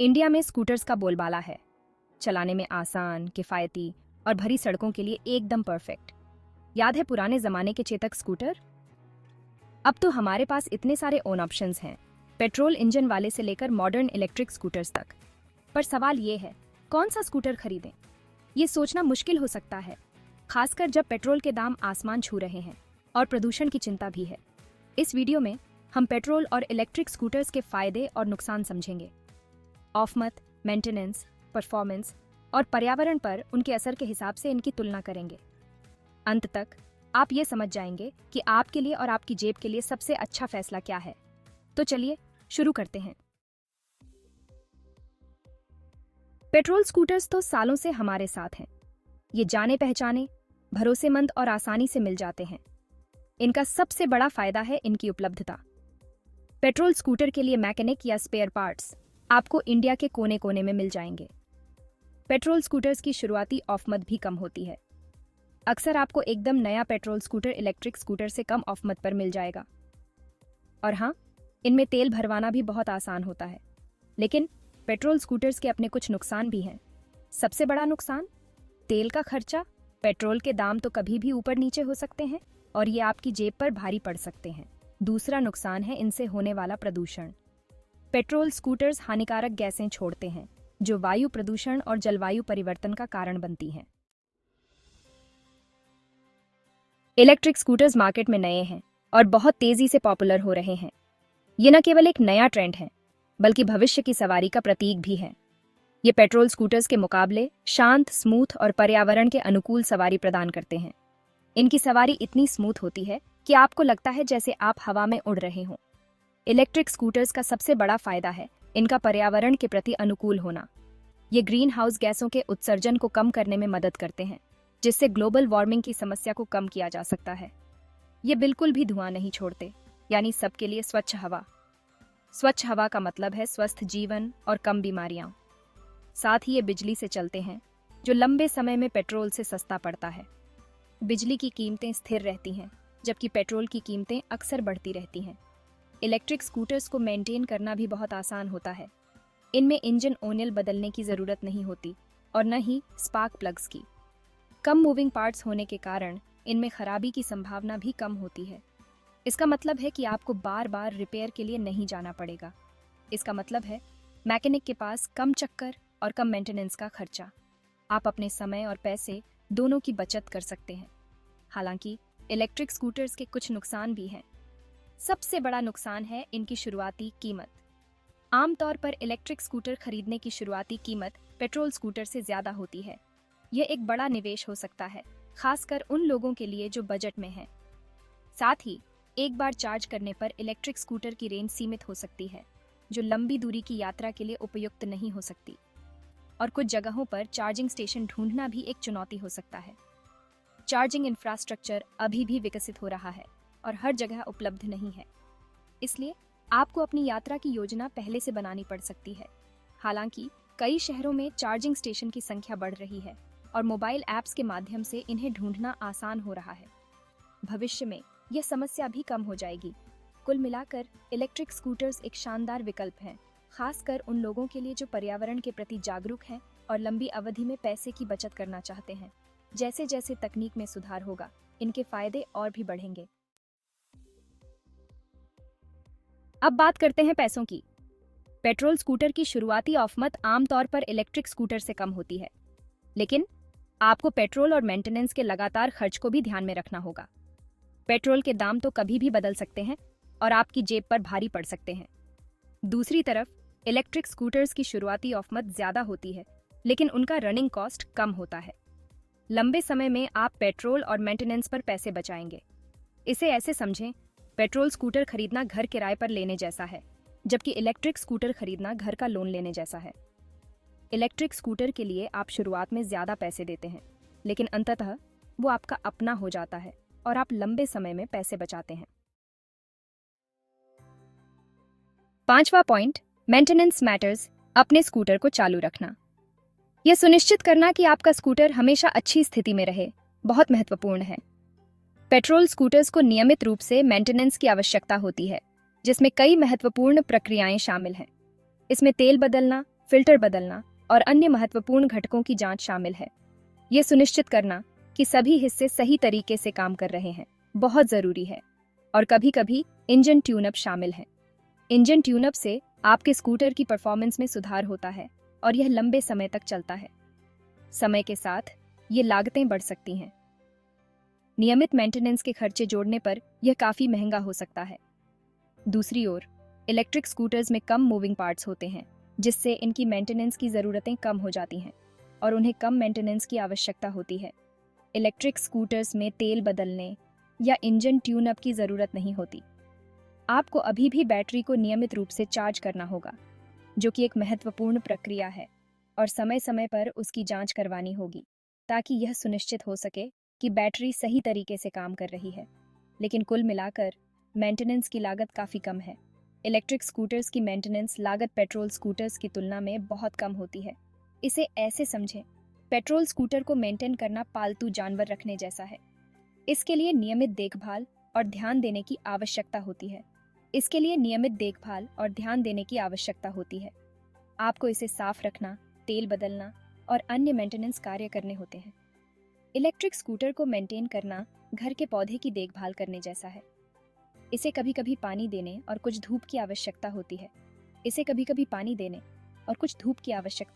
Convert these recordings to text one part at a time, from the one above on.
India में scooters का बोलबाला है। चलाने में आसान, किफ़ायती और भरी सड़कों के लिए एकदम परफेक्ट। याद है पुराने ज़माने के चेतक स्कूटर? अब तो हमारे पास इतने सारे ओन ऑप्शंस हैं, पेट्रोल इंजन वाले से लेकर मॉडर्न इलेक्ट्रिक स्कूटर्स तक। पर सवाल ये है, कौन सा स्कूटर खरीदें? ये सोचना मुश्किल हो सकता है, खासकर जब पेट्रोल के दाम आसमान छू रहे हैं और प्रदूषण की चिंता भी है। इस वीडियो में हम पेट्रोल और इलेक्ट्रिक स्कूटर्स के फायदे और नुकसान समझेंगे। ऑफमत, मेंटेनेंस, परफॉर्मेंस और पर्यावरण पर उनके असर के हिसाब से इनकी तुलना करेंगे। अंत तक आप ये समझ जाएंगे कि आपके लिए और आपकी जेब के लिए सबसे अच्छा फैसला क्या है। तो चलिए शुरू करते हैं। पेट्रोल स्कूटर्स तो सालों से हमारे साथ हैं। ये जाने पहचाने, भरोसेमंद और आसानी से मिल जाते हैं। इनका सबसे बड़ा फायदा है इनकी उपलब्धता। पेट्रोल स्कूटर के लिए मैकेनिक या स्पेयर पार्ट्स आपको इंडिया के कोने कोने में मिल जाएंगे। पेट्रोल स्कूटर्स की शुरुआती ऑफमत भी कम होती है। अक्सर आपको एकदम नया पेट्रोल स्कूटर इलेक्ट्रिक स्कूटर से कम ऑफमत पर मिल जाएगा। और हाँ, इनमें तेल भरवाना भी बहुत आसान होता है। लेकिन पेट्रोल स्कूटर्स के अपने कुछ नुकसान भी हैं। सबसे बड़ा नुकसान, तेल का खर्चा। पेट्रोल के दाम तो कभी भी ऊपर नीचे हो सकते हैं और ये आपकी जेब पर भारी पड़ सकते हैं। दूसरा नुकसान है इनसे होने वाला प्रदूषण। पेट्रोल स्कूटर्स हानिकारक गैसें छोड़ते हैं, जो वायु प्रदूषण और जलवायु परिवर्तन का कारण बनती हैं। इलेक्ट्रिक स्कूटर्स मार्केट में नए हैं और बहुत तेजी से पॉपुलर हो रहे हैं। ये न केवल एक नया ट्रेंड है, बल्कि भविष्य की सवारी का प्रतीक भी है। ये पेट्रोल स्कूटर्स के मुकाबले शांत, स्मूथ और पर्यावरण के अनुकूल सवारी प्रदान करते हैं। इनकी सवारी इतनी स्मूथ होती है कि आपको लगता है जैसे आप हवा में उड़ रहे हों। इलेक्ट्रिक स्कूटर्स का सबसे बड़ा फायदा है इनका पर्यावरण के प्रति अनुकूल होना। ये ग्रीन हाउस गैसों के उत्सर्जन को कम करने में मदद करते हैं, जिससे ग्लोबल वार्मिंग की समस्या को कम किया जा सकता है। ये बिल्कुल भी धुआं नहीं छोड़ते, यानी सबके लिए स्वच्छ हवा। स्वच्छ हवा का मतलब है स्वस्थ जीवन और कम बीमारियां। साथ ही ये बिजली से चलते हैं, जो लंबे समय में पेट्रोल से सस्ता पड़ता है। बिजली की कीमतें स्थिर रहती हैं, जबकि पेट्रोल की कीमतें अक्सर बढ़ती रहती हैं। इलेक्ट्रिक स्कूटर्स को मेंटेन करना भी बहुत आसान होता है। इनमें इंजन ऑयल बदलने की ज़रूरत नहीं होती और न ही स्पार्क प्लग्स की। कम मूविंग पार्ट्स होने के कारण इनमें खराबी की संभावना भी कम होती है। इसका मतलब है कि आपको बार बार रिपेयर के लिए नहीं जाना पड़ेगा। इसका मतलब है मैकेनिक के पास कम चक्कर और कम मेंटेनेंस का खर्चा। आप अपने समय और पैसे दोनों की बचत कर सकते हैं। हालांकि इलेक्ट्रिक स्कूटर्स के कुछ नुकसान भी हैं। सबसे बड़ा नुकसान है इनकी शुरुआती कीमत। आमतौर पर इलेक्ट्रिक स्कूटर खरीदने की शुरुआती कीमत पेट्रोल स्कूटर से ज्यादा होती है। यह एक बड़ा निवेश हो सकता है, खासकर उन लोगों के लिए जो बजट में हैं। साथ ही एक बार चार्ज करने पर इलेक्ट्रिक स्कूटर की रेंज सीमित हो सकती है, जो लंबी दूरी की यात्रा के लिए उपयुक्त नहीं हो सकती। और कुछ जगहों पर चार्जिंग स्टेशन ढूंढना भी एक चुनौती हो सकता है। चार्जिंग इंफ्रास्ट्रक्चर अभी भी विकसित हो रहा है और हर जगह उपलब्ध नहीं है। इसलिए आपको अपनी यात्रा की योजना पहले से बनानी पड़ सकती है। हालांकि कई शहरों में चार्जिंग स्टेशन की संख्या बढ़ रही है और मोबाइल ऐप्स के माध्यम से इन्हें ढूंढना आसान हो रहा है। भविष्य में यह समस्या भी कम हो जाएगी। कुल मिलाकर इलेक्ट्रिक स्कूटर्स एक शानदार विकल्प हैं, खासकर उन लोगों के लिए जो पर्यावरण के प्रति जागरूक हैं और लंबी अवधि में पैसे की बचत करना चाहते हैं। जैसे जैसे तकनीक में सुधार होगा, इनके फायदे और भी बढ़ेंगे। अब बात करते हैं पैसों की। पेट्रोल स्कूटर की शुरुआती ऑफमत आमतौर पर इलेक्ट्रिक स्कूटर से कम होती है, लेकिन आपको पेट्रोल और मेंटेनेंस के लगातार खर्च को भी ध्यान में रखना होगा। पेट्रोल के दाम तो कभी भी बदल सकते हैं और आपकी जेब पर भारी पड़ सकते हैं। दूसरी तरफ इलेक्ट्रिक स्कूटर्स की शुरुआती ऑफमत ज्यादा होती है, लेकिन उनका रनिंग कॉस्ट कम होता है। लंबे समय में आप पेट्रोल और मेंटेनेंस पर पैसे बचाएंगे। इसे ऐसे समझें, पेट्रोल स्कूटर खरीदना घर किराए पर लेने जैसा है, जबकि इलेक्ट्रिक स्कूटर खरीदना घर का लोन लेने जैसा है। इलेक्ट्रिक स्कूटर के लिए आप शुरुआत में ज्यादा पैसे देते हैं, लेकिन अंततः वो आपका अपना हो जाता है और आप लंबे समय में पैसे बचाते हैं। 5वां पॉइंट, मेंटेनेंस मैटर्स। अपने स्कूटर को चालू रखना। यह सुनिश्चित करना कि आपका स्कूटर हमेशा अच्छी स्थिति में रहे, बहुत महत्वपूर्ण है। पेट्रोल स्कूटर्स को नियमित रूप से मेंटेनेंस की आवश्यकता होती है, जिसमें कई महत्वपूर्ण प्रक्रियाएं शामिल हैं। इसमें तेल बदलना, फिल्टर बदलना और अन्य महत्वपूर्ण घटकों की जांच शामिल है। ये सुनिश्चित करना कि सभी हिस्से सही तरीके से काम कर रहे हैं बहुत जरूरी है। और कभी-कभी इंजन ट्यूनअप शामिल है। इंजन ट्यूनअप से आपके स्कूटर की परफॉर्मेंस में सुधार होता है और यह लंबे समय तक चलता है। समय के साथ ये लागतें बढ़ सकती हैं। नियमित मेंटेनेंस के खर्चे जोड़ने पर यह काफी महंगा हो सकता है। दूसरी ओर इलेक्ट्रिक स्कूटर्स में कम मूविंग पार्ट्स होते हैं, जिससे इनकी मेंटेनेंस की ज़रूरतें कम हो जाती हैं और उन्हें कम मेंटेनेंस की आवश्यकता होती है। इलेक्ट्रिक स्कूटर्स में तेल बदलने या इंजन ट्यून अप की ज़रूरत नहीं होती। आपको अभी भी बैटरी को नियमित रूप से चार्ज करना होगा, जो कि एक महत्वपूर्ण प्रक्रिया है, और समय समय पर उसकी जांच करवानी होगी ताकि यह सुनिश्चित हो सके कि बैटरी सही तरीके से काम कर रही है। लेकिन कुल मिलाकर मेंटेनेंस की लागत काफ़ी कम है। इलेक्ट्रिक स्कूटर्स की मेंटेनेंस लागत पेट्रोल स्कूटर्स की तुलना में बहुत कम होती है। इसे ऐसे समझें, पेट्रोल स्कूटर को मेंटेन करना पालतू जानवर रखने जैसा है। इसके लिए नियमित देखभाल और ध्यान देने की आवश्यकता होती है। आपको इसे साफ रखना, तेल बदलना और अन्य मेंटेनेंस कार्य करने होते हैं। इलेक्ट्रिक स्कूटर को मेंटेन करना घर के पौधे की देखभाल करने जैसा है। इसे कभी कभी पानी देने और कुछ धूप की आवश्यकता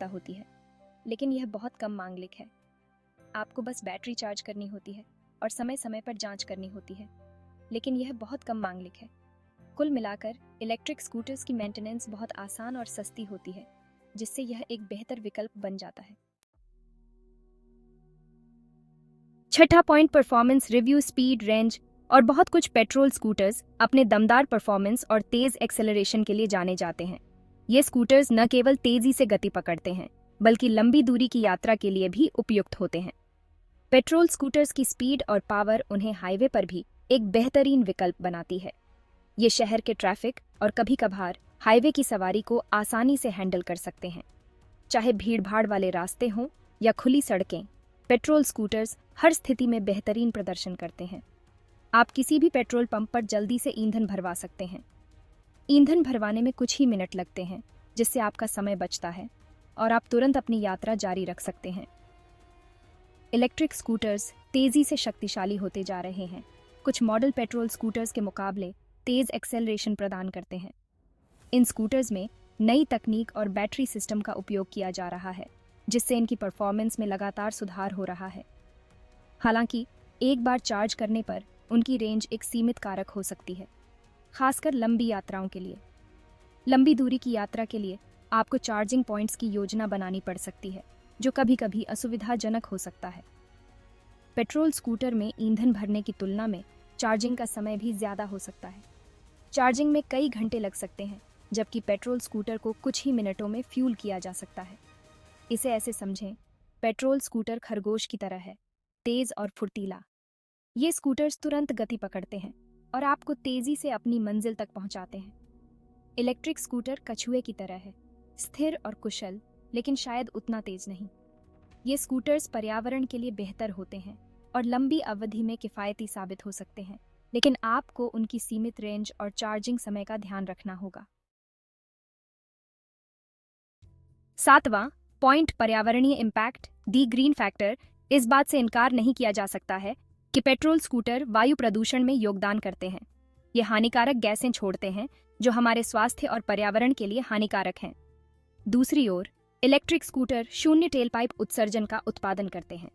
होती है, लेकिन यह बहुत कम मांगलिक है। आपको बस बैटरी चार्ज करनी होती है और समय समय पर जांच करनी होती है, लेकिन यह बहुत कम मांगलिक है। कुल मिलाकर इलेक्ट्रिक स्कूटर्स की मेंटेनेंस बहुत आसान और सस्ती होती है, जिससे यह एक बेहतर विकल्प बन जाता है। छठा point, performance review, speed, range और बहुत कुछ। पेट्रोल स्कूटर्स अपने दमदार परफॉर्मेंस और तेज एक्सेलरेशन के लिए जाने जाते हैं। ये स्कूटर्स न केवल तेजी से गति पकड़ते हैं, बल्कि लंबी दूरी की यात्रा के लिए भी उपयुक्त होते हैं। पेट्रोल स्कूटर्स की स्पीड और पावर उन्हें हाईवे पर भी एक बेहतरीन विकल्प बनाती है। ये शहर के ट्रैफिक और कभी कभार हाईवे की सवारी को आसानी से हैंडल कर सकते हैं। चाहे भीड़भाड़ वाले रास्ते हों या खुली सड़कें, पेट्रोल स्कूटर्स हर स्थिति में बेहतरीन प्रदर्शन करते हैं। आप किसी भी पेट्रोल पंप पर जल्दी से ईंधन भरवा सकते हैं। ईंधन भरवाने में कुछ ही मिनट लगते हैं, जिससे आपका समय बचता है और आप तुरंत अपनी यात्रा जारी रख सकते हैं। इलेक्ट्रिक स्कूटर्स तेजी से शक्तिशाली होते जा रहे हैं। कुछ मॉडल पेट्रोल स्कूटर्स के मुकाबले तेज एक्सेलरेशन प्रदान करते हैं। इन स्कूटर्स में नई तकनीक और बैटरी सिस्टम का उपयोग किया जा रहा है, जिससे इनकी परफॉर्मेंस में लगातार सुधार हो रहा है। हालांकि एक बार चार्ज करने पर उनकी रेंज एक सीमित कारक हो सकती है, खासकर लंबी यात्राओं के लिए। लंबी दूरी की यात्रा के लिए आपको चार्जिंग पॉइंट्स की योजना बनानी पड़ सकती है, जो कभी कभी असुविधाजनक हो सकता है। पेट्रोल स्कूटर में ईंधन भरने की तुलना में चार्जिंग का समय भी ज़्यादा हो सकता है। चार्जिंग में कई घंटे लग सकते हैं, जबकि पेट्रोल स्कूटर को कुछ ही मिनटों में फ्यूल किया जा सकता है। इसे ऐसे समझें, पेट्रोल स्कूटर खरगोश की तरह है, तेज और फुर्तीला। ये स्कूटर्स तुरंत गति पकड़ते हैं और आपको तेजी से अपनी मंजिल तक पहुंचाते हैं। इलेक्ट्रिक स्कूटर कछुए की तरह है, स्थिर और कुशल, लेकिन शायद उतना तेज नहीं। ये स्कूटर्स पर्यावरण के लिए बेहतर होते हैं और लंबी अवधि में किफ़ायती साबित हो सकते हैं, लेकिन आपको उनकी सीमित रेंज और चार्जिंग समय का ध्यान रखना होगा। सातवां पॉइंट, पर्यावरणीय इम्पैक्ट, दी ग्रीन फैक्टर। इस बात से इनकार नहीं किया जा सकता है कि पेट्रोल स्कूटर वायु प्रदूषण में योगदान करते हैं। ये हानिकारक गैसें छोड़ते हैं जो हमारे स्वास्थ्य और पर्यावरण के लिए हानिकारक हैं। दूसरी ओर इलेक्ट्रिक स्कूटर शून्य टेलपाइप उत्सर्जन का उत्पादन करते हैं।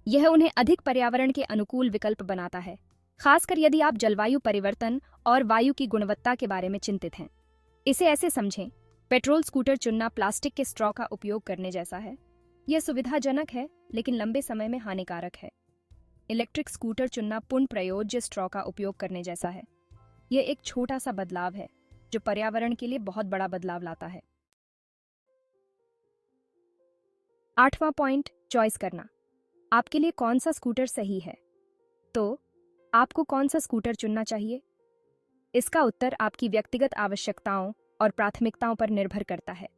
यह उन्हें अधिक पर्यावरण के अनुकूल विकल्प बनाता है, खासकर यदि आप जलवायु परिवर्तन और वायु की गुणवत्ता के बारे में चिंतित हैं। इसे ऐसे समझें, पेट्रोल स्कूटर चुनना प्लास्टिक के स्ट्रॉ का उपयोग करने जैसा है। यह सुविधाजनक है, लेकिन लंबे समय में हानिकारक है। इलेक्ट्रिक स्कूटर चुनना पुनः प्रयोज्य स्ट्रॉ का उपयोग करने जैसा है। यह एक छोटा सा बदलाव है जो पर्यावरण के लिए बहुत बड़ा बदलाव लाता है। आठवां पॉइंट, चॉइस करना। आपके लिए कौन सा स्कूटर सही है? तो आपको कौन सा स्कूटर चुनना चाहिए? इसका उत्तर आपकी व्यक्तिगत आवश्यकताओं और प्राथमिकताओं पर निर्भर करता है।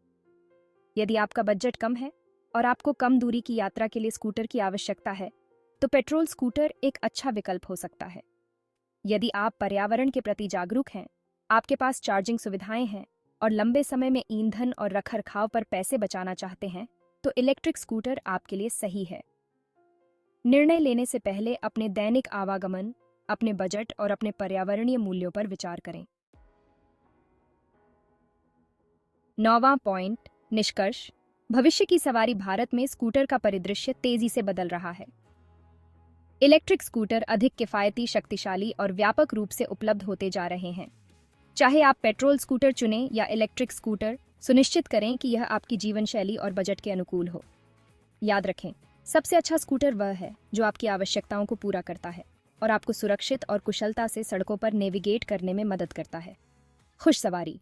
यदि आपका बजट कम है और आपको कम दूरी की यात्रा के लिए स्कूटर की आवश्यकता है, तो पेट्रोल स्कूटर एक अच्छा विकल्प हो सकता है। यदि आप पर्यावरण के प्रति जागरूक हैं, आपके पास चार्जिंग सुविधाएं हैं और लंबे समय में ईंधन और रखरखाव पर पैसे बचाना चाहते हैं तो इलेक्ट्रिक स्कूटर आपके लिए सही है। निर्णय लेने से पहले अपने दैनिक आवागमन, अपने बजट और अपने पर्यावरणीय मूल्यों पर विचार करें। 9वां पॉइंट, निष्कर्ष। भविष्य की सवारी भारत में स्कूटर का परिदृश्य तेजी से बदल रहा है। इलेक्ट्रिक स्कूटर अधिक किफायती, शक्तिशाली और व्यापक रूप से उपलब्ध होते जा रहे हैं। चाहे आप पेट्रोल स्कूटर चुनें या इलेक्ट्रिक स्कूटर, सुनिश्चित करें कि यह आपकी जीवन शैली और बजट के अनुकूल हो। याद रखें, सबसे अच्छा स्कूटर वह है जो आपकी आवश्यकताओं को पूरा करता है और आपको सुरक्षित और कुशलता से सड़कों पर नेविगेट करने में मदद करता है। खुश सवारी।